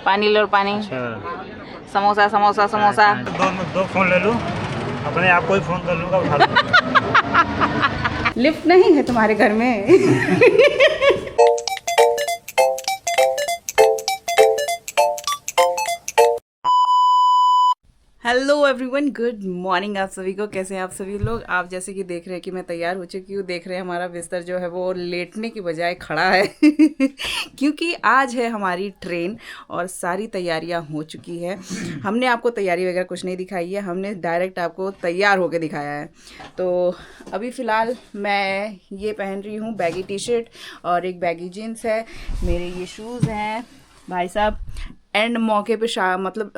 पानी लो पानी। समोसा समोसा समोसा। दो फोन ले लूं, अपने आप को ही फोन कर लूंगा, उठा लूंगा। लिफ्ट नहीं है तुम्हारे घर में? हेलो एवरीवन, गुड मॉर्निंग आप सभी को। कैसे हैं आप सभी लोग? आप जैसे कि देख रहे हैं कि मैं तैयार हो चुकी हूँ। देख रहे हैं हमारा बिस्तर जो है वो लेटने की बजाय खड़ा है क्योंकि आज है हमारी ट्रेन और सारी तैयारियां हो चुकी है। हमने आपको तैयारी वगैरह कुछ नहीं दिखाई है, हमने डायरेक्ट आपको तैयार होकर दिखाया है। तो अभी फ़िलहाल मैं ये पहन रही हूँ बैगी टी शर्ट और एक बैगी जीन्स है, मेरे ये शूज़ हैं भाई साहब। एंड मौके पे मतलब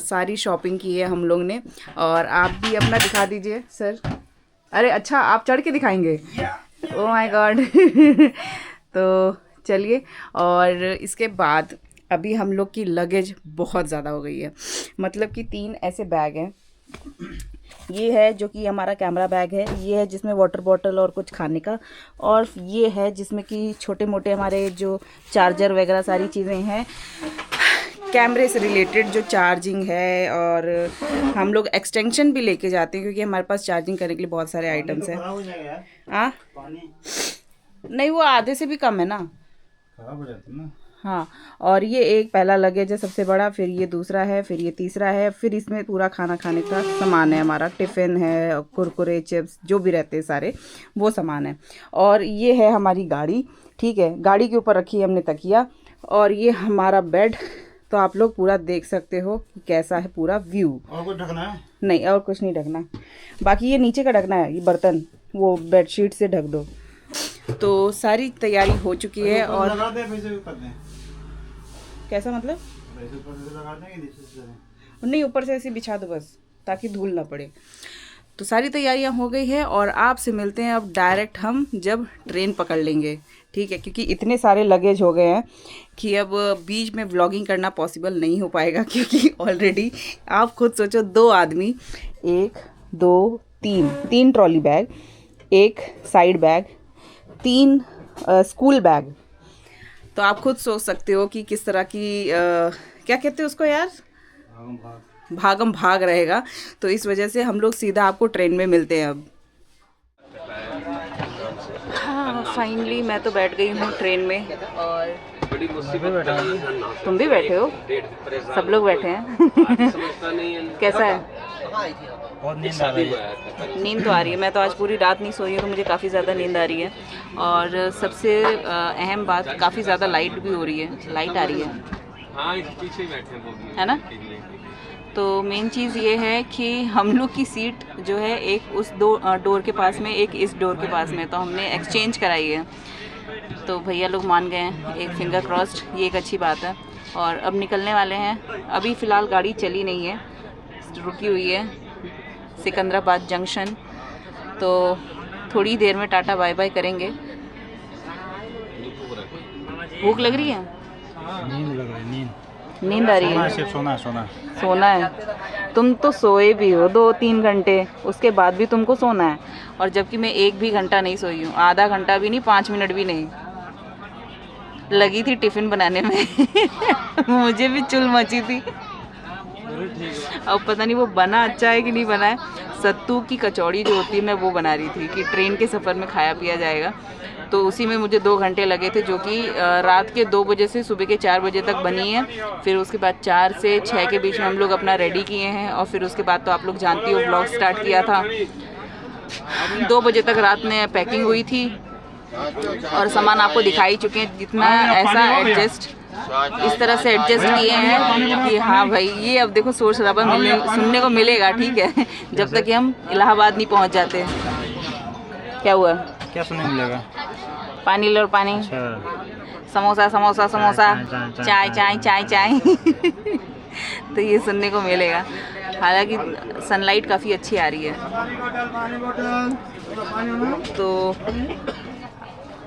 सारी शॉपिंग की है हम लोग ने। और आप भी अपना दिखा दीजिए सर। अरे अच्छा, आप चढ़ के दिखाएंगे? Oh my God. तो चलिए, और इसके बाद अभी हम लोग की लगेज बहुत ज़्यादा हो गई है। मतलब कि 3 ऐसे बैग हैं। ये है जो कि हमारा कैमरा बैग है, ये है जिसमें वाटर बॉटल और कुछ खाने का, और ये है जिसमें कि छोटे मोटे हमारे जो चार्जर वगैरह सारी चीज़ें हैं, कैमरे से रिलेटेड जो चार्जिंग है। और हम लोग एक्सटेंशन भी लेके जाते हैं क्योंकि हमारे पास चार्जिंग करने के लिए बहुत सारे आइटम्स हैं। हाँ नहीं, वो आधे से भी कम है ना, खराब हो जाता है ना। हाँ। और ये एक पहला लगेज है सबसे बड़ा, फिर ये दूसरा है, फिर ये तीसरा है, फिर इसमें पूरा खाना खाने का सामान है, हमारा टिफ़िन है, कुरकुरे चिप्स जो भी रहते हैं सारे वो सामान है। और ये है हमारी गाड़ी, ठीक है। गाड़ी के ऊपर रखी है हमने तकिया, और ये हमारा बेड। तो आप लोग पूरा देख सकते हो कि कैसा है पूरा व्यू। और कुछ ढकना है? नहीं, और कुछ नहीं ढकना, बाकी ये नीचे का ढकना है, ये बर्तन वो बेडशीट से ढक दो। तो सारी तैयारी हो चुकी है। और लगा दे, वैसे भी कर दें। कैसा मतलब? वैसे ऊपर से लगा देंगे, नीचे से नहीं, ऊपर से ऐसे बिछा दो बस, ताकि धूल ना पड़े। तो सारी तैयारियां हो गई है और आपसे मिलते हैं अब डायरेक्ट हम जब ट्रेन पकड़ लेंगे, ठीक है। क्योंकि इतने सारे लगेज हो गए हैं कि अब बीच में व्लॉगिंग करना पॉसिबल नहीं हो पाएगा, क्योंकि ऑलरेडी आप खुद सोचो 2 आदमी, 1 2 3 trolley bag, 1 side bag, 3 school bag. तो आप खुद सोच सकते हो कि किस तरह की क्या कहते हैं उसको यार, भागम भाग रहेगा। तो इस वजह से हम लोग सीधा आपको ट्रेन में मिलते हैं अब। हाँ, फाइनली मैं तो बैठ गई हूँ ट्रेन में। और तुम भी बैठे हो? सब लोग बैठे हैं। कैसा है? बहुत नींद आ रही है। नींद तो आ रही है, मैं तो आज पूरी रात नहीं सोई हूँ, तो मुझे काफ़ी ज़्यादा नींद आ रही है। और सबसे अहम बात, काफ़ी ज़्यादा लाइट भी हो रही है, लाइट आ रही है, है ना। तो मेन चीज़ ये है कि हम लोग की सीट जो है एक उस डोर के पास में, एक इस डोर के पास में, तो हमने एक्सचेंज कराई है। तो भैया लोग मान गए हैं, एक फिंगर क्रॉस्ड, ये एक अच्छी बात है। और अब निकलने वाले हैं। अभी फ़िलहाल गाड़ी चली नहीं है, रुकी हुई है सिकंदराबाद जंक्शन। तो थोड़ी देर में टाटा बाय बाय करेंगे। भूख लग रही है? नींद लग रही है, नींद आ रही है? सिर्फ सोना है। तुम तो सोए भी हो 2-3 घंटे, उसके बाद भी तुमको सोना है। और जबकि मैं 1 भी घंटा नहीं सोई हूँ, आधा घंटा भी नहीं, 5 मिनट भी नहीं। लगी थी टिफ़िन बनाने में मुझे भी चुल मची थी। अब पता नहीं वो बना अच्छा है कि नहीं बना है। सत्तू की कचौड़ी जो होती है, मैं वो बना रही थी कि ट्रेन के सफ़र में खाया पिया जाएगा। तो उसी में मुझे 2 घंटे लगे थे, जो कि रात के 2 बजे से सुबह के 4 बजे तक बनी है। फिर उसके बाद 4 से 6 के बीच में हम लोग अपना रेडी किए हैं। और फिर उसके बाद तो आप लोग जानती हो, व्लॉग स्टार्ट किया था। 2 बजे तक रात में पैकिंग हुई थी और सामान आपको दिखा ही चुके हैं। जितना ऐसा एडजस्ट, इस तरह से एडजस्ट किए हैं कि हाँ भाई, ये अब देखो शोर शराबा सुनने को मिलेगा, ठीक है, जब तक कि हम इलाहाबाद नहीं पहुँच जाते। क्या हुआ? क्या सुनने मिलेगा? पानी लो पानी। समोसा समोसा समोसा, चाय चाय चाय चाय तो ये सुनने को मिलेगा। हालांकि सनलाइट काफ़ी अच्छी आ रही है। तो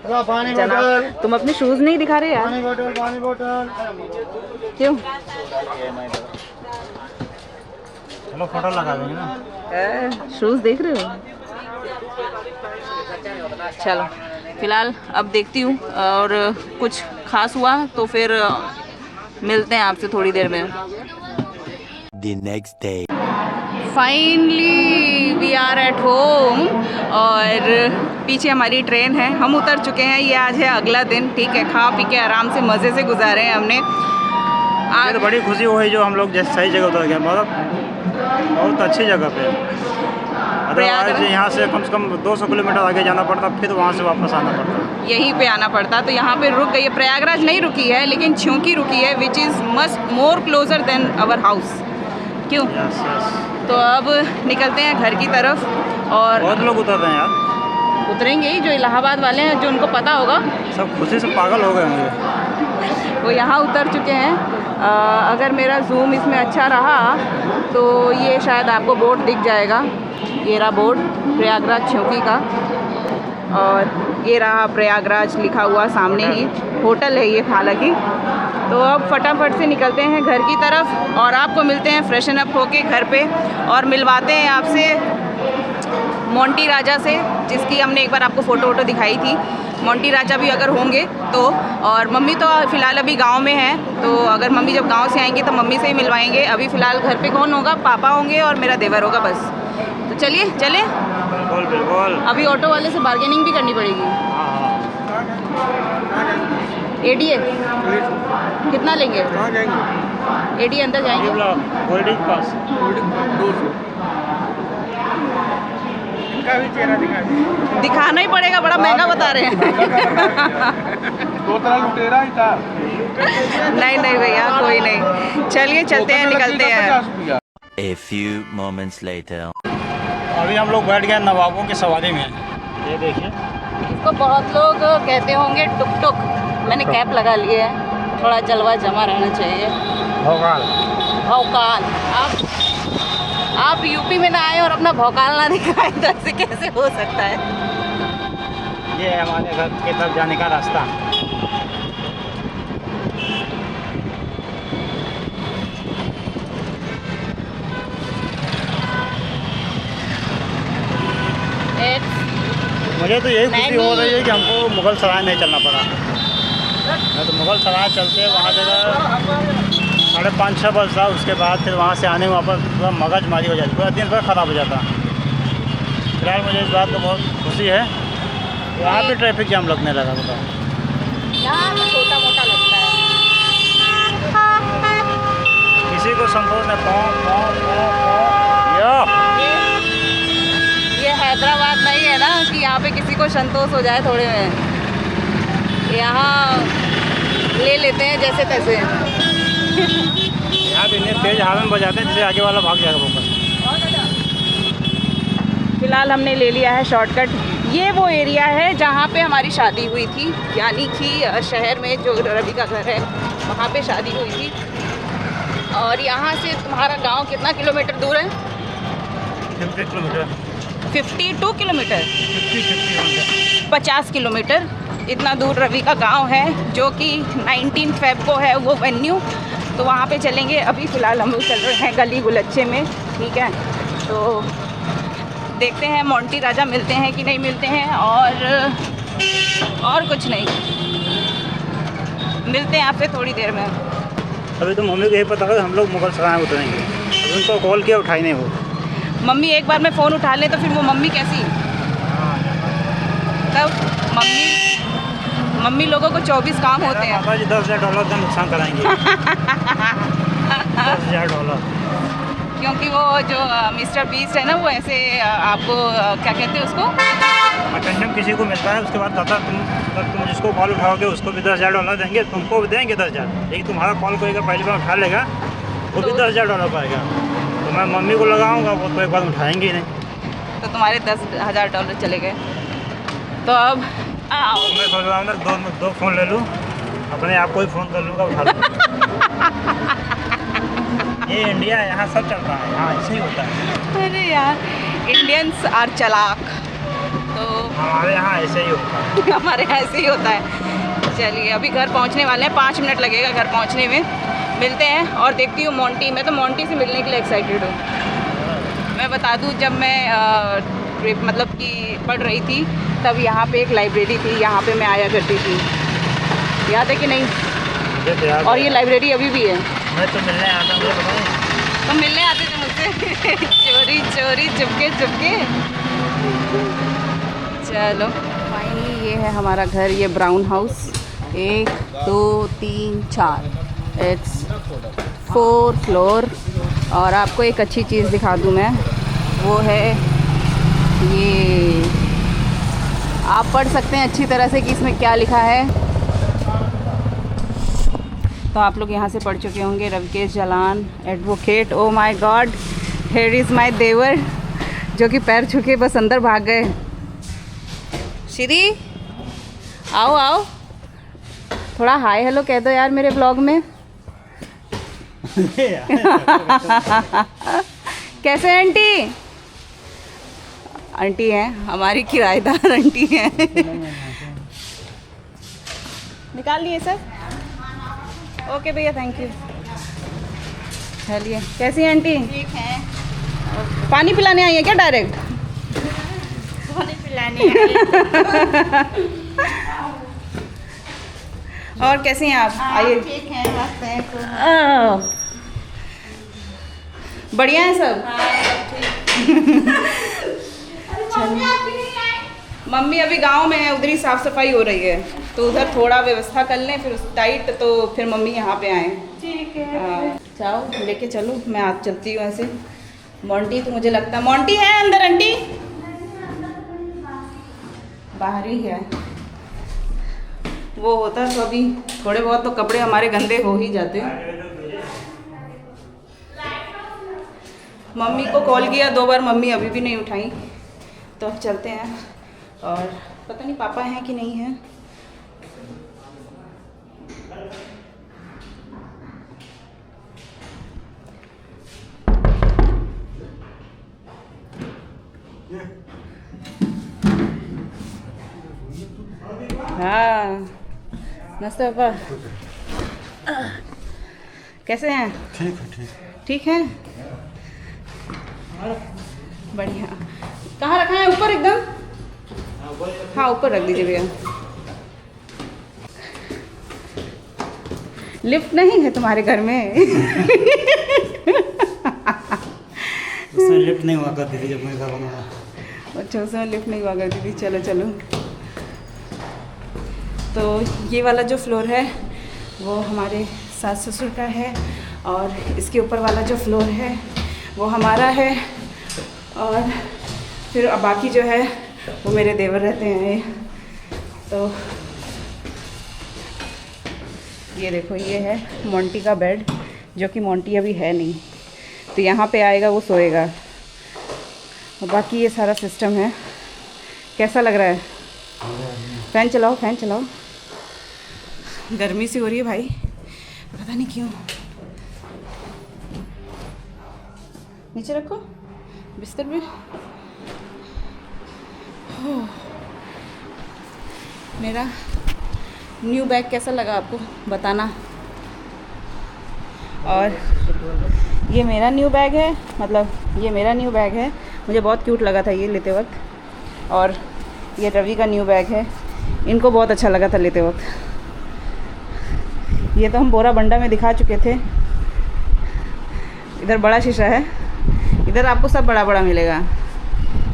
जनाब, तुम अपने शूज़ नहीं दिखा रहे यार? क्यों? चलो फोटो लगा देंगे ना। शूज़ देख रहे हो? चलो फिलहाल अब देखती हूँ, और कुछ खास हुआ तो फिर मिलते हैं आपसे थोड़ी देर में। The next day. Finally we are at home और पीछे हमारी ट्रेन है, हम उतर चुके हैं। ये आज है अगला दिन, ठीक है। खा पी के आराम से मज़े से गुजारे हैं हमने। ये तो बड़ी खुशी हुई जो हम लोग जैसे सही जगह उतर गए, बहुत अच्छी जगह पे। अदरवाइज यहाँ से कम 200 किलोमीटर आगे जाना पड़ता, फिर वहाँ से वापस आना पड़ता, यहीं पे आना पड़ता। तो यहाँ पे रुक गई है। प्रयागराज नहीं रुकी है लेकिन छ्योंकी रुकी है, which is must more closer than our house. क्यों? Yes yes. तो अब निकलते हैं घर की तरफ और बहुत लोग उतर रहे हैं यार, उतरेंगे ही। जो इलाहाबाद वाले हैं, जो उनको पता होगा, सब खुशी से पागल हो गए होंगे। वो यहाँ उतर चुके हैं। अगर मेरा जूम इसमें अच्छा रहा तो ये शायद आपको बोर्ड दिख जाएगा। ये रहा बोर्ड प्रयागराज छ्योंकी का, और ये रहा प्रयागराज लिखा हुआ सामने ही। होटल है ये हालांकि। तो अब फटाफट से निकलते हैं घर की तरफ और आपको मिलते हैं फ्रेशन अप होके घर पे, और मिलवाते हैं आपसे मोंटी राजा से, जिसकी हमने एक बार आपको फ़ोटो वोटो दिखाई थी। मोंटी राजा भी अगर होंगे तो, और मम्मी तो फ़िलहाल अभी गांव में हैं, तो अगर मम्मी जब गांव से आएंगी तो मम्मी से ही मिलवाएंगे। अभी फ़िलहाल घर पे कौन होगा? पापा होंगे और मेरा देवर होगा, बस। तो चलिए चलें। बिल्कुल बिल्कुल। अभी ऑटो वाले से बार्गेनिंग भी करनी पड़ेगी। एडीए कितना लेंगे? एडीए अंदर जाएंगे। होल्डिंग पास दिखाना ही पड़ेगा, बड़ा महंगा बता रहे हैं। लुटेरा ही था। नहीं नहीं भैया, कोई नहीं। चलिए चलते हैं, निकलते हैं। A few moments later. अभी हम लोग बैठ गए नवाबों की सवारी में। ये देखिए, इसको बहुत लोग कहते होंगे टुक टुक। मैंने कैप लगा ली है, थोड़ा जलवा जमा रहना चाहिए। भोकाल भौकाल। आप यूपी में ना आए और अपना भौकाल ना दिखाएं तो ऐसे कैसे हो सकता है? ये है हमारे घर की तरफ जाने का रास्ता। मुझे तो यही खुशी हो रही है कि हमको मुगल सराय नहीं चलना पड़ा। मैं तो मुगल सराय चलते वहाँ जगह 5:30-6 बजता, उसके बाद फिर वहाँ से आने में वापस पूरा मगजमारी हो जाती, पूरा दिन भर ख़राब हो जाता। फिलहाल मुझे इस बात को बहुत खुशी है। यहाँ पे ट्रैफिक जाम लगने लगा, बताओ। यहाँ तो छोटा मोटा लगता है। किसी को संतोष ने ये हैदराबाद नहीं है ना कि यहाँ पे किसी को संतोष हो जाए थोड़े में। यहाँ ले लेते हैं जैसे तैसे। यहाँ भी इतने तेज हवा में बजाते हैं जिससे आगे वाला भाग जाएगा वापस। फिलहाल हमने ले लिया है शॉर्टकट। ये वो एरिया है जहाँ पे हमारी शादी हुई थी, यानी कि शहर में जो रवि का घर है वहाँ पे शादी हुई थी। और यहाँ से तुम्हारा गांव कितना किलोमीटर दूर है? 50 किलोमीटर। 52 किलोमीटर। 50 किलोमीटर इतना दूर रवि का गांव है, जो कि 19 फेब को है वो वेन्यू। तो वहाँ पे चलेंगे। अभी फ़िलहाल हम लोग चल रहे हैं गली गुलच्छे में, ठीक है। तो देखते हैं मोंटी राजा मिलते हैं कि नहीं मिलते हैं, और कुछ नहीं। मिलते हैं आपसे थोड़ी देर में। अभी तो मम्मी को यही पता है हम लोग मुगल सराय में उतरेंगे। अभी उनको कॉल किया, उठाई नहीं वो। मम्मी एक बार मैं फ़ोन उठा ले तो फिर वो मम्मी कैसी? तब मम्मी लोगों को 24 काम होते हैं। पापा जी $10,000 का नुकसान कराएंगे। $10,000। क्योंकि वो जो मिस्टर बीस्ट है ना, वो ऐसे आपको क्या कहते हैं उसको, अटेंडेंट किसी को मिलता है, उसके बाद कहता तुम जिसको कॉल उठाओगे उसको भी $10,000 देंगे, तुमको भी देंगे 10,000। लेकिन तुम्हारा कॉल कोई का पहली बार उठा लेगा वो भी $10,000 पाएगा। तो मैं मम्मी को लगाऊंगा, वो तो एक बार उठाएंगे ही नहीं। तो तुम्हारे $10,000 चले गए। तो अब आओ। मैं सोच रहा हूँ ना दो फ़ोन ले लूँ, अपने आप को ही फ़ोन कर लूँगा, उठा लूँगा। ये इंडिया है, यहाँ सब चलता है, हाँ ऐसे ही होता है। अरे यार, इंडियंस आर चालाक। तो हमारे यहाँ ऐसे ही होता है। हमारे यहाँ ऐसे ही होता है। चलिए अभी घर पहुँचने वाले हैं, 5 मिनट लगेगा घर पहुँचने में। मिलते हैं और देखती हूँ मोंटी। मैं तो मोंटी से मिलने के लिए एक्साइटेड हूँ। मैं बता दूँ, जब मैं मतलब कि पढ़ रही थी तब यहाँ पे एक लाइब्रेरी थी, यहाँ पे मैं आया करती थी। याद है कि नहीं? मुझे तो याद और है। ये लाइब्रेरी अभी भी है। मैं तो मिलने आता हूँ, मुझे पता नहीं। तो मिलने आते थे मुझसे चोरी चोरी चुपके चुपके। चलो फाइनली ये है हमारा घर, ये ब्राउन हाउस। 1 2 3 4 it's 4 floor. और आपको एक अच्छी चीज़ दिखा दूँ मैं, वो है ये, आप पढ़ सकते हैं अच्छी तरह से कि इसमें क्या लिखा है। तो आप लोग यहाँ से पढ़ चुके होंगे, Ravikesh Jalan advocate. Oh my God, here is my देवर, जो कि पैर छुके बस अंदर भाग गए। श्री आओ आओ, थोड़ा हाय हेलो कह दो यार मेरे ब्लॉग में। कैसे हैं आंटी? आंटी हैं हमारी, किराएदार आंटी हैं। निकाल लिए सर? ओके भैया, थैंक यू। चलिए, कैसी हैं आंटी? ठीक है। पानी पिलाने आई है क्या डायरेक्ट? पानी पिलाने आई। और कैसी हैं आप? आइए। ठीक है, मस्त है। बढ़िया है सब? मम्मी अभी गांव में है, उधर ही साफ सफाई हो रही है, तो उधर थोड़ा व्यवस्था कर लें फिर टाइट, तो फिर मम्मी यहाँ पे आए। ठीक है। जाओ लेके चलो, मैं आज चलती हूँ ऐसे। मोंटी तो मुझे लगता है मोंटी है अंदर, आंटी बाहर ही है। वो होता तो अभी थोड़े बहुत तो कपड़े हमारे गंदे हो ही जाते। मम्मी को कॉल किया 2 बार, मम्मी अभी भी नहीं उठाई, तो अब चलते हैं। और पता नहीं पापा हैं कि नहीं हैं। हाँ नमस्ते पापा, कैसे हैं? ठीक है, ठीक। ठीक है, बढ़िया। कहाँ रखा है? ऊपर एकदम? हाँ ऊपर रख दीजिए भैया। लिफ्ट नहीं है तुम्हारे घर में? उसमें लिफ्ट नहीं हुआ करती थी जब मैं घर बना। अच्छा, उसमें लिफ्ट नहीं हुआ करती थी। चलो चलो, तो ये वाला जो फ्लोर है वो हमारे सास ससुर का है, और इसके ऊपर वाला जो फ्लोर है वो हमारा है, और फिर अब बाकी जो है वो मेरे देवर रहते हैं। तो ये देखो, ये है मोंटी का बेड, जो कि मोंटी अभी है नहीं, तो यहाँ पे आएगा वो सोएगा। और बाकी ये सारा सिस्टम है। कैसा लग रहा है? फ़ैन चलाओ, फ़ैन चलाओ। गर्मी सी हो रही है भाई, पता नहीं क्यों। नीचे रखो बिस्तर पे। मेरा न्यू बैग कैसा लगा आपको बताना। और ये मेरा न्यू बैग है, मतलब ये मेरा न्यू बैग है, मुझे बहुत क्यूट लगा था ये लेते वक्त। और ये रवि का न्यू बैग है, इनको बहुत अच्छा लगा था लेते वक्त। ये तो हम बोरा बंडा में दिखा चुके थे। इधर बड़ा शीशा है, इधर आपको सब बड़ा बड़ा मिलेगा।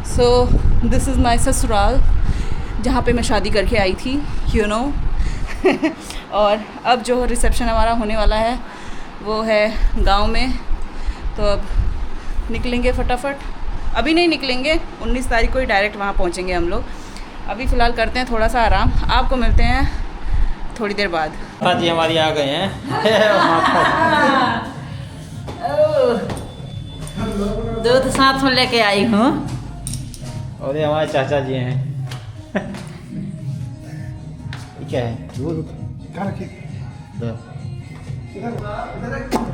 सो दिस इज़ माई ससुराल, जहाँ पे मैं शादी करके आई थी, यू नो। और अब जो रिसेप्शन हमारा होने वाला है वो है गांव में, तो अब निकलेंगे फटाफट। अभी नहीं निकलेंगे, 19 तारीख को ही डायरेक्ट वहाँ पहुँचेंगे हम लोग। अभी फ़िलहाल करते हैं थोड़ा सा आराम, आपको मिलते हैं थोड़ी देर बाद। माता जी हमारी आ गए हैं। दूध साथ में लेके आई हूँ। और ये हमारे चाचा जी हैं। ये क्या है? दूध दो।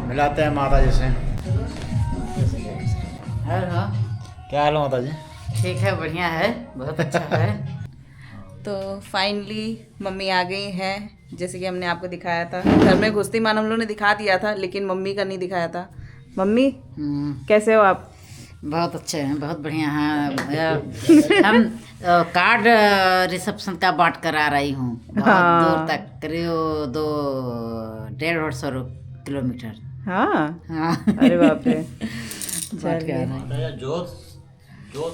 मिलाते हैं माता जी से। हेलो, क्या हाल है माता जी? ठीक है, बढ़िया है, बहुत अच्छा है। तो फाइनली मम्मी आ गई हैं, जैसे कि हमने आपको दिखाया था। घर में घुसती मान हम लोग ने दिखा दिया था, लेकिन मम्मी का नहीं दिखाया था। मम्मी कैसे हो आप? बहुत अच्छे हैं, बहुत बढ़िया हैं। हम कार्ड रिसेप्शन का बांट कर आ रही हूँ बहुत हाँ। दूर तक, करीब 150 किलोमीटर। हाँ, हाँ अरे बाप रे। बांट के आ रही हूँ। जोर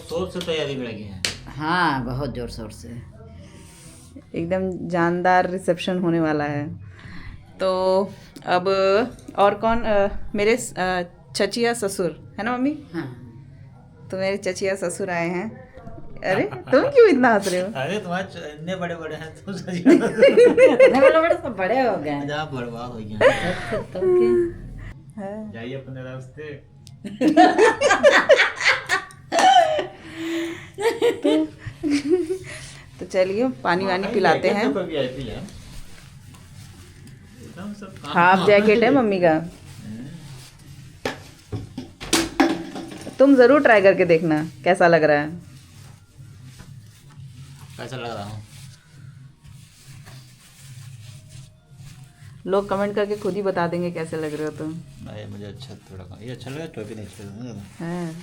शोर से तैयारी में लगी है। हाँ बहुत जोर शोर से। एकदम जानदार रिसेप्शन होने वाला है। तो अब और कौन मेरे चचिया ससुर है ना मम्मी? हाँ तो मेरे चचिया ससुर आए हैं। अरे तुम क्यों इतना हंस रहे हो? अरे तुम्हारे इतने बड़े बड़े हैं तो नहीं बड़े बड़े सब बड़े हो गए हैं। बड़वा हो गया। तो क्या? है। जाइए अपने रास्ते। तो चलिए पानी वानी पिलाते हैं। हाफ जैकेट है मम्मी का। तुम जरूर ट्राई करके देखना कैसा लग रहा है। कैसा लग रहा हूँ? लोग कमेंट करके खुद ही बता देंगे कैसे लग रहे हो तुम। नहीं मुझे अच्छा थोड़ा ये अच्छा लगा, टोपी नहीं अच्छा लगा। हैं,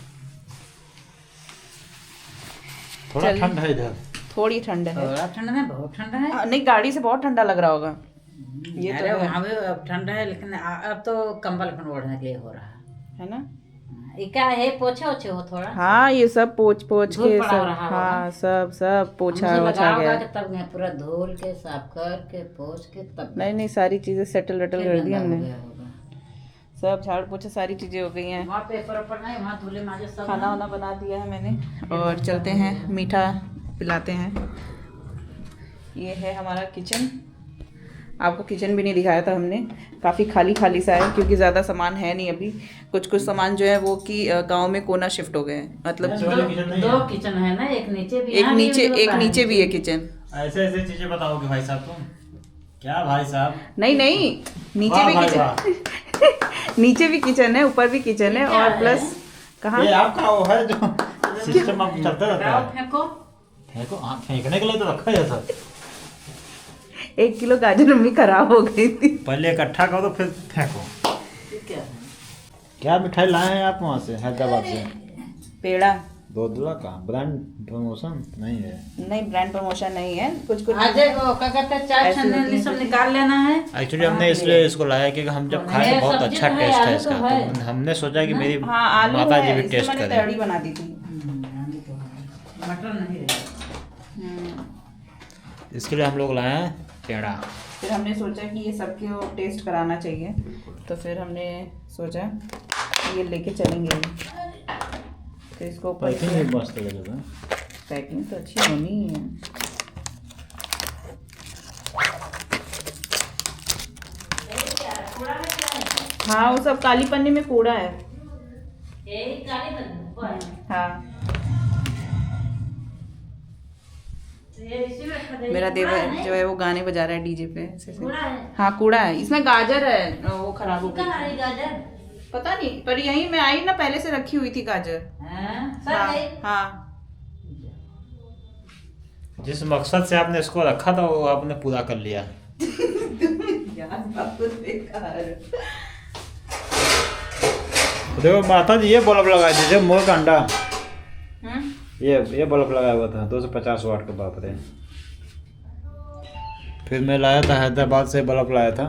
थोड़ा चल। ठंड है इधर। थोड़ी ठंड है। थोड़ा ठंडा है, बहुत ठंडा है। नहीं गाड़ी से बहुत ठंडा लग रहा होगा। ये तो अरे है। वहाँ भी अब ठंडा है, लेकिन अब तो कंबल अपन ओढ़ने के लिए हो रहा है ना? है। ये क्या है, पोछे ओछे हो थोड़ा? हाँ ये सब पोछ पोछ धूल के पड़ा सब। रहा होगा। हाँ सब पोछा हमसे वछा लगा गया। होगा कि तब मैं पूरा धोल के साफ कर के पोछ के तब नहीं सारी चीजें सेटल वेटल फिर कर दी गंदा हो हमने। गया होगा। सब झाड़ पोछा सारी चीजें हो गई हैं। वहाँ पेपर ऊपर नहीं, वहाँ धुले माजे सब खाना वाना बना दिया है मैंने और चलते हैं मीठा पिलाते हैं। ये है हमारा किचन। आपको किचन भी नहीं दिखाया था हमने, काफ़ी खाली खाली सा है क्योंकि ज़्यादा सामान है नहीं अभी। कुछ सामान जो है वो कि गांव में कोना शिफ्ट हो गए हैं, मतलब दो किचन है ना, एक नीचे भी एक यहाँ नीचे भी है किचन। ऐसे ऐसे चीजें बताओगे भाई साहब तुम? क्या भाई साहब? नहीं नीचे वाह भी भाई किचन नीचे भी किचन है, ऊपर भी किचन है और प्लस कहाँ ये आपका वो है जो सिस्टम आप चलता रहता है। फेंको। फेंको? हाँ फेंकने के लिए तो रखा है सब। 1 किलो गाजर मम्मी खराब हो गई थी। पहले इकट्ठा करो तो फिर फेंको। क्या है? क्या मिठाई लाए हैं आप वहाँ से हैदराबाद से? पेड़ा। दोदला का ब्रांड प्रमोशन नहीं है। नहीं ब्रांड प्रमोशन नहीं है, कुछ आज वो क्या कहते हैं, चाय ऐसे छन्ने होती है। सब निकाल लेना है। एक्चुअली हमने इसलिए इसको लाया क्योंकि हम जब खाए तो बहुत सब्जी अच्छा तो है, टेस्ट है आलू इसका, तो है। तो हमने सोचा कि मेरी हाँ आलू माता जी है, भी इसलिए टेस्ट मैंने करें। तड़ी बना दी थी। मटर नहीं रहेगा। इसके लिए हम लोग लाए हैं पेड़ा। फिर हमने सोचा कि ये सबको टेस्ट कराना चाहिए, तो फिर हमने सोचा ये लेके चलेंगे। तो इसको ऊपर पैकिंग से भी मस्त लगेगा। पैकिंग तो अच्छी होनी ही है। हाँ वो सब काली पन्नी में कूड़ा है। हाँ मेरा देवर जो है वो गाने बजा रहा है डीजे पे ऐसे ऐसे। हाँ कूड़ा है, इसमें गाजर है वो खराब हो गई। पता नहीं, पर यहीं मैं आई ना पहले से रखी हुई थी गाजर। हाँ हाँ जिस मकसद से आपने इसको रखा था वो आपने पूरा कर लिया। देखो माता जी ये बल्ब लगाए थे जब मोर का अंडा, ये बल्ब लगाया हुआ था 250 वाट का, बाप रे। फिर मैं लाया था हैदराबाद से बल्ब लाया था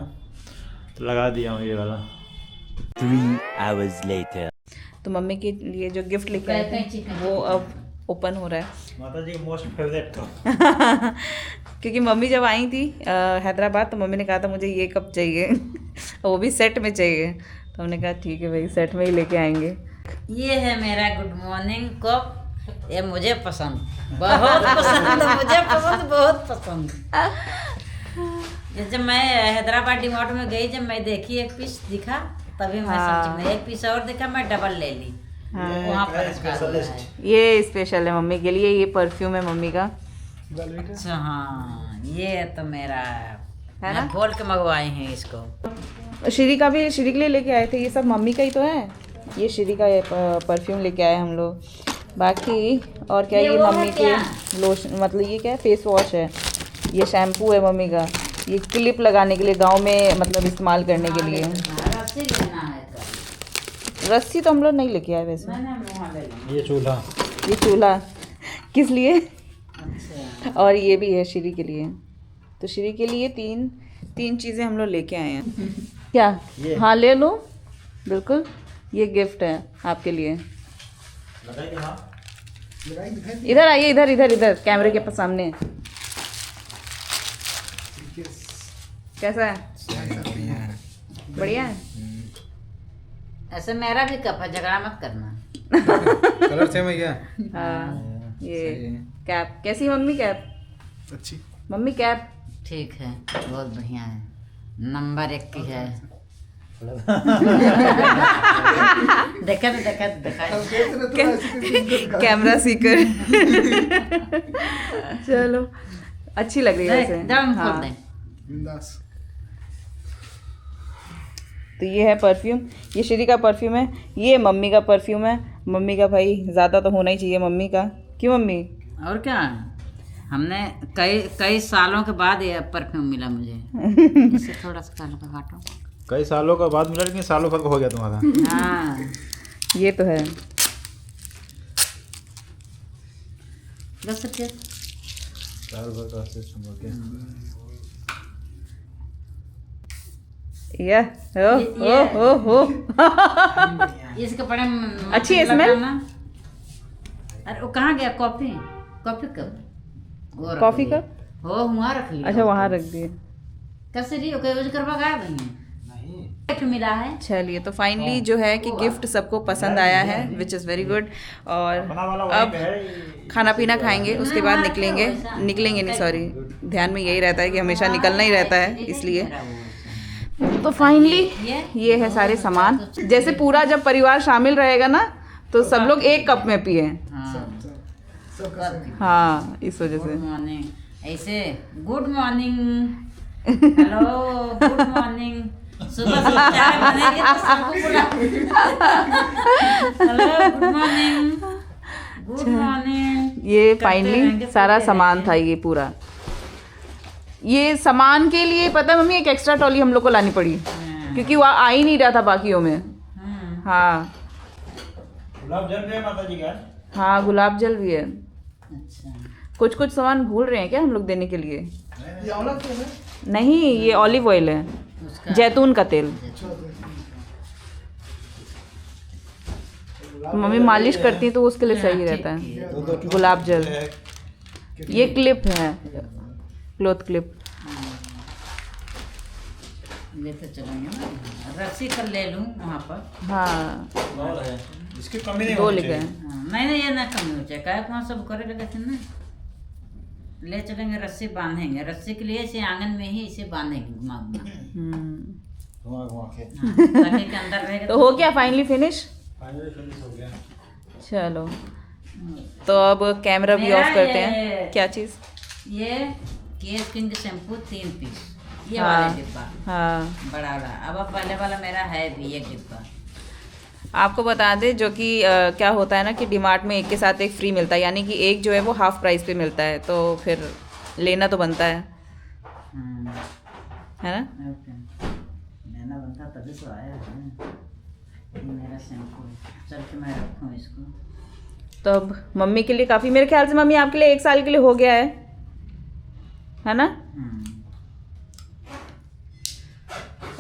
तो लगा दिया हूँ ये वाला। 3 hours later. तो मम्मी के लिए जो गिफ्ट लेके आए थे वो अब ओपन हो रहा है। माता जी मोस्ट फेवरेट था। क्योंकि मम्मी जब आई थी हैदराबाद तो मम्मी ने कहा था मुझे ये कप चाहिए वो भी सेट में चाहिए, तो हमने कहा ठीक है भाई सेट में ही लेके आएंगे। ये है मेरा गुड मॉर्निंग कप। ये मुझे पसंद, बहुत पसंद, मुझे पसंद, बहुत पसंद। ये जब मैं हैदराबाद डीमार्ट में गई, जब मैं देखी एक पीस दिखा तभी मैं समझी, मैं एक पीस और देखा मैं डबल ले ली। वहाँ पर स्पेशलिस्ट। ये स्पेशल है मम्मी के लिए, ये परफ्यूम है मम्मी का। अच्छा हाँ, ये तो मेरा है मैं ना? बोल के मंगवाई हैं इसको। श्री का भी, श्री के लिए लेके आए थे। ये सब मम्मी का ही तो है। ये श्री का परफ्यूम लेके आए हम लोग। बाकी और क्या, ये वो है मम्मी के क्या? लोशन, मतलब ये क्या है, फेस वॉश है। ये शैम्पू है मम्मी का। ये क्लिप लगाने के लिए गांव में, मतलब इस्तेमाल करने के लिए। रस्सी लेना है रस्सी तो हम लोग नहीं लेके आए वैसे। मैंने वहाँ ले ली। ये चूल्हा, ये चूल्हा किस लिए? अच्छा और ये भी है श्री के लिए। तो श्री के लिए तीन चीज़ें हम लोग लेके आए हैं। क्या? हाँ ले लो, बिल्कुल। ये गिफ्ट है आपके लिए। इधर आइए, इधर इधर इधर कैमरे के सामने। कैसा है? बढ़िया है। ऐसे मेरा भी कप है, झगड़ा मत करना। कलर सेम है क्या? हाँ ये कैप कैसी मम्मी? कैप अच्छी मम्मी कैप ठीक है, बहुत बढ़िया है, नंबर 1 की है। देखा कैमरा सीकर। चलो अच्छी लग रही है वैसे। हाँ। बिंदास। तो ये है परफ्यूम, ये श्री का परफ्यूम है, ये मम्मी का परफ्यूम है। मम्मी का भाई ज़्यादा तो होना ही चाहिए मम्मी का। क्यों मम्मी? और क्या, हमने कई सालों के बाद ये परफ्यूम मिला मुझे। इसे थोड़ा सा काला का काटो। कई सालों का बाद मिला, लेकिन सालों भर का हो गया तुम्हारा। हाँ ये तो है। बस क्या, साल भर का सिस्टम हो गया। ये हो इसके बड़े अच्छी है smell? अरे वो कहाँ गया? कॉफी कप वो रख कॉफी लिया। कप? हो वहाँ रख लिया। अच्छा वहाँ रख दिए। कैसे रही? ओके यूज करवा गया नहीं गिफ्ट मिला है। चलिए तो फाइनली जो है कि गिफ्ट सबको पसंद आया है, विच इज़ वेरी गुड। और अब खाना पीना खाएंगे, उसके बाद निकलेंगे नहीं सॉरी, ध्यान में यही रहता है कि हमेशा निकलना ही रहता है, इसलिए। तो फाइनली ये है सारे सामान। जैसे पूरा जब परिवार शामिल रहेगा ना तो सब लोग एक कप में पिए। हाँ इस वजह से। गुड मॉर्निंग, ऐसे good morning, hello good morning. सुबह चाय बनेगी तो सबको बुला। Hello good morning. ये फाइनली सारा सामान था ये पूरा। ये सामान के लिए पता है मम्मी, एक एक्स्ट्रा ट्रॉली हम लोग को लानी पड़ी क्योंकि वह आ ही नहीं रहा था बाकियों में। हाँ गुलाब जल भी है माता जी का। हाँ गुलाब जल भी है। अच्छा कुछ सामान भूल रहे हैं क्या हम लोग देने के लिए? ये आंवला तेल है? नहीं ये ऑलिव ऑयल है, उसका जैतून का तेल। मम्मी मालिश करती है तो उसके लिए सही रहता है। गुलाब जल, ये क्लिप है, क्लॉथ क्लिप। लेते चलेंगे ना, रस्सी कर ले लूँ वहाँ पर। हाँ इसकी कमी नहीं दो होनी लिखे चाहिए। हैं। हाँ, नहीं ये ना कम हो जाए, क्या कौन सब करे लगे थे ना। ले चलेंगे, रस्सी बांधेंगे, रस्सी के लिए इसे आंगन में ही इसे बांधेंगे घुमा घुमा के। घुमा घुमा के। ताकि के अंदर रहेगा। तो हो गया फाइनली फिनिश। फाइनली फिनिश हो गया। चलो तो अब कैमरा भी ऑफ करते हैं। क्या चीज़? ये केस किंग शैम्पू 3 पीस, ये हाँ। वाला डिब्बा हाँ बड़ा वाला। अब पहले वाला मेरा है भी एक डिब्बा। आपको बता दें जो कि क्या होता है ना कि डीमार्ट में एक के साथ एक फ्री मिलता है, यानी कि एक जो है वो हाफ प्राइस पे मिलता है, तो फिर लेना तो बनता है ना। ओके, लेना बनता तभी तो आया है। ये मेरा शैम्पू चल के मैं रखूँ इसको। तो अब मम्मी के लिए काफ़ी, मेरे ख्याल से मम्मी आपके लिए 1 साल के लिए हो गया है ना?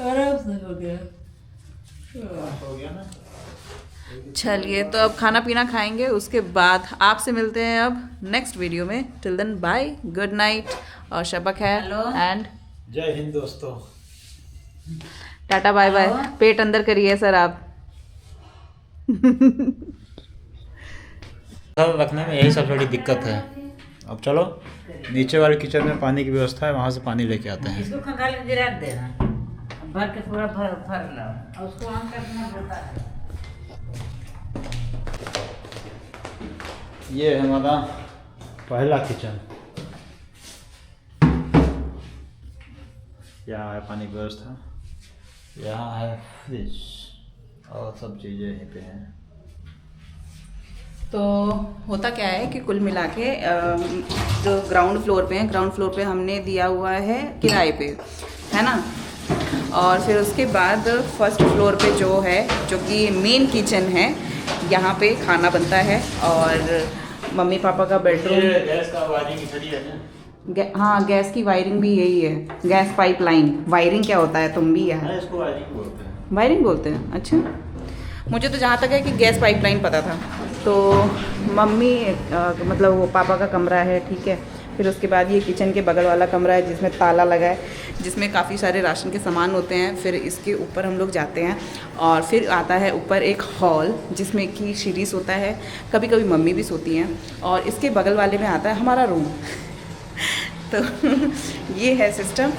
आराम से हो गया। हो गया ना। चलिए तो अब खाना पीना खाएंगे, उसके बाद आपसे मिलते हैं अब नेक्स्ट वीडियो में। Till then bye, good night और शबा खैर हेलो। एंड जय हिंद दोस्तों। Tata bye bye. हेलो। पेट अंदर करिए सर आप। रखने में यही सबसे बड़ी दिक्कत है। अब चलो नीचे वाले किचन में पानी की व्यवस्था है, वहाँ से पानी लेके आते हैं। इसको खंगाल के गिरा देना, भर के पूरा भर लो और उसको ऑन करना पड़ता है। ये है हमारा पहला किचन। यहाँ है पानी की व्यवस्था, यहाँ है फ्रिज और सब चीज़ें यहीं पे हैं। तो होता क्या है कि कुल मिला के जो ग्राउंड फ्लोर पे है, ग्राउंड फ्लोर पे हमने दिया हुआ है किराए पे, है ना। और फिर उसके बाद फर्स्ट फ्लोर पे जो है, जो कि मेन किचन है, यहाँ पे खाना बनता है। और मम्मी पापा का बेडरूम, गैस का वायरिंग खड़ी है ना। हाँ गैस की वायरिंग भी यही है, गैस पाइपलाइन। वायरिंग क्या होता है, तुम भी यार इसको वायरिंग बोलते हैं। वायरिंग बोलते हैं? अच्छा, मुझे तो जहाँ तक है कि गैस पाइपलाइन पता था। तो मम्मी मतलब वो पापा का कमरा है, ठीक है। फिर उसके बाद ये किचन के बगल वाला कमरा है जिसमें ताला लगा है, जिसमें काफ़ी सारे राशन के सामान होते हैं। फिर इसके ऊपर हम लोग जाते हैं और फिर आता है ऊपर एक हॉल जिसमें कि सीढ़ी सोता है, कभी कभी मम्मी भी सोती हैं। और इसके बगल वाले में आता है हमारा रूम। तो ये है सिस्टम।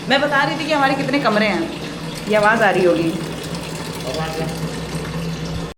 मैं बता रही थी कि हमारे कितने कमरे हैं, ये आवाज़ आ रही होगी।